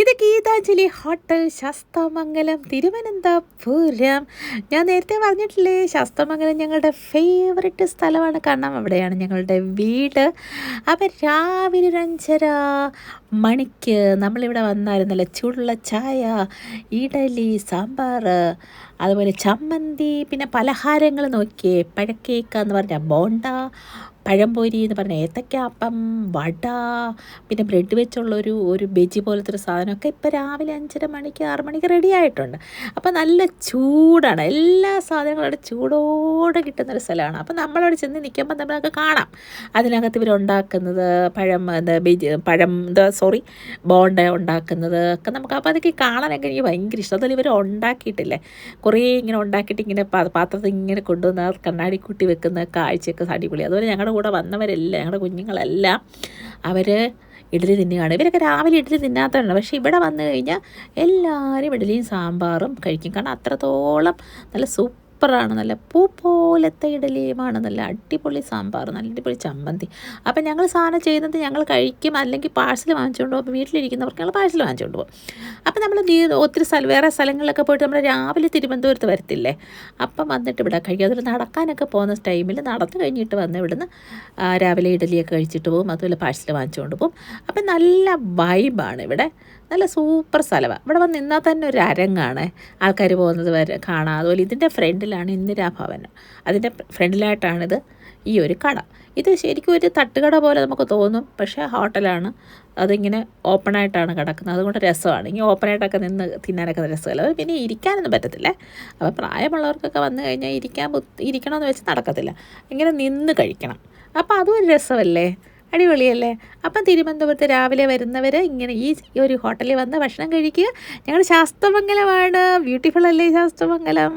ഇത് ഗീതാഞ്ജലി ഹോട്ടൽ ശാസ്താമംഗലം തിരുവനന്തപുരം. ഞാൻ നേരത്തെ പറഞ്ഞിട്ടില്ലേ, ശാസ്താമംഗലം ഞങ്ങളുടെ ഫേവററ്റ് സ്ഥലമാണ്. കാരണം അവിടെയാണ് ഞങ്ങളുടെ വീട്. അപ്പം രാവിലെ ഒരു 5:30 മണിക്ക് നമ്മളിവിടെ വന്നായിരുന്നല്ലോ. ചൂടുള്ള ചായ, ഇഡലി, സാമ്പാർ, അതുപോലെ ചമ്മന്തി, പിന്നെ പലഹാരങ്ങൾ നോക്കിയേ. പഴക്കേക്ക എന്ന് പറഞ്ഞാൽ ബോണ്ട, പഴംപൊരി എന്ന് പറഞ്ഞാൽ ഏത്തയ്ക്കാപ്പം, വട, പിന്നെ ബ്രെഡ് വെച്ചുള്ളൊരു ബജി പോലത്തെ ഒരു സാധനമൊക്കെ ഇപ്പോൾ രാവിലെ 5:30 6 മണിക്ക് റെഡി ആയിട്ടുണ്ട്. അപ്പോൾ നല്ല ചൂടാണ്, എല്ലാ സാധനങ്ങളും അവിടെ ചൂടോടെ കിട്ടുന്നൊരു സ്ഥലമാണ്. അപ്പോൾ നമ്മളവിടെ ചെന്ന് നിൽക്കുമ്പോൾ നമ്മളൊക്കെ കാണാം അതിനകത്ത് ഇവരുണ്ടാക്കുന്നത് ബോണ്ട ഉണ്ടാക്കുന്നത് ഒക്കെ നമുക്ക്. അപ്പോൾ അതൊക്കെ കാണാനൊക്കെ എനിക്ക് ഭയങ്കര ഇഷ്ടം. അതുപോലെ ഇവർ ഉണ്ടാക്കിയിട്ടില്ലേ, കുറേ ഇങ്ങനെ ഉണ്ടാക്കിയിട്ട് ഇങ്ങനെ പാത്രത്തിൽ ഇങ്ങനെ കൊണ്ടുവന്ന് കണ്ണാടി കൂട്ടി വെക്കുന്ന കാഴ്ചയൊക്കെ അടിപൊളി. അതുപോലെ ഞങ്ങളുടെ കൂടെ വന്നവരെല്ലാം, ഞങ്ങളുടെ കുഞ്ഞുങ്ങളെല്ലാം അവർ ഇഡ്ഡലി തിന്നുകയാണ്. ഇവരൊക്കെ രാവിലെ ഇഡ്ഡലി തിന്നാത്തതാണ്, പക്ഷേ ഇവിടെ വന്നു കഴിഞ്ഞാൽ എല്ലാവരും ഇഡ്ഡലിയും സാമ്പാറും കഴിക്കും. കാരണം അത്രത്തോളം നല്ല സൂപ്പറാണ്. നല്ല പൂ പോലത്തെ ഇഡ്ഡലിയുമാണ്, നല്ല അടിപൊളി സാമ്പാർ, നല്ല അടിപൊളി ചമ്മന്തി. അപ്പം ഞങ്ങൾ സാധനം ചെയ്യുന്നത് ഞങ്ങൾ കഴിക്കും, അല്ലെങ്കിൽ പാഴ്സൽ വാങ്ങിച്ചുകൊണ്ട് പോകും. അപ്പോൾ വീട്ടിലിരിക്കുന്നവർക്ക് ഞങ്ങൾ പാഴ്സൽ വാങ്ങിച്ചുകൊണ്ട് പോകും. അപ്പം നമ്മൾ ഒത്തിരി വേറെ സ്ഥലങ്ങളിലൊക്കെ പോയിട്ട് നമ്മൾ രാവിലെ തിരുവനന്തപുരത്ത് വരത്തില്ലേ, അപ്പം വന്നിട്ട് ഇവിടെ കഴിക്കും. അതിൽ നടക്കാനൊക്കെ പോകുന്ന ടൈമിൽ നടന്നു കഴിഞ്ഞിട്ട് വന്ന് ഇവിടുന്ന് രാവിലെ ഇഡലിയൊക്കെ കഴിച്ചിട്ട് പോകും. അതുപോലെ പാഴ്സൽ വാങ്ങിച്ചുകൊണ്ട് പോകും. അപ്പം നല്ല വൈബാണ് ഇവിടെ, നല്ല സൂപ്പർ സ്ഥലമാണ്. ഇവിടെ വന്ന് നിന്നാൽ തന്നെ ഒരു അരങ്ങാണ്, ആൾക്കാർ പോകുന്നത് വരെ കാണാം. അതുപോലെ ഇതിൻ്റെ ഫ്രണ്ടിലാണ് ഇന്ദിരാഭവൻ, അതിൻ്റെ ഫ്രണ്ടിലായിട്ടാണിത് ഈ ഒരു കട. ഇത് ശരിക്കും ഒരു തട്ടുകട പോലെ നമുക്ക് തോന്നും, പക്ഷേ ഹോട്ടലാണ്. അതിങ്ങനെ ഓപ്പണായിട്ടാണ് കിടക്കുന്നത്, അതുകൊണ്ട് രസമാണ്. ഇങ്ങനെ ഓപ്പണായിട്ടൊക്കെ നിന്ന് തിന്നാനൊക്കെ രസമല്ല. പിന്നെ ഇരിക്കാനൊന്നും പറ്റത്തില്ല. അപ്പോൾ പ്രായമുള്ളവർക്കൊക്കെ വന്നു കഴിഞ്ഞാൽ ഇരിക്കണമെന്ന് വെച്ച് നടക്കത്തില്ല, ഇങ്ങനെ നിന്ന് കഴിക്കണം. അപ്പോൾ അതും ഒരു രസമല്ലേ, അടിപൊളിയല്ലേ. അപ്പം തിരുവനന്തപുരത്ത് രാവിലെ വരുന്നവർ ഇങ്ങനെ ഈ ഒരു ഹോട്ടലിൽ വന്ന് ഭക്ഷണം കഴിക്കുക. ഞങ്ങൾ ശാസ്തമംഗലമാണ്, ബ്യൂട്ടിഫുൾ അല്ലേ ശാസ്തമംഗലം.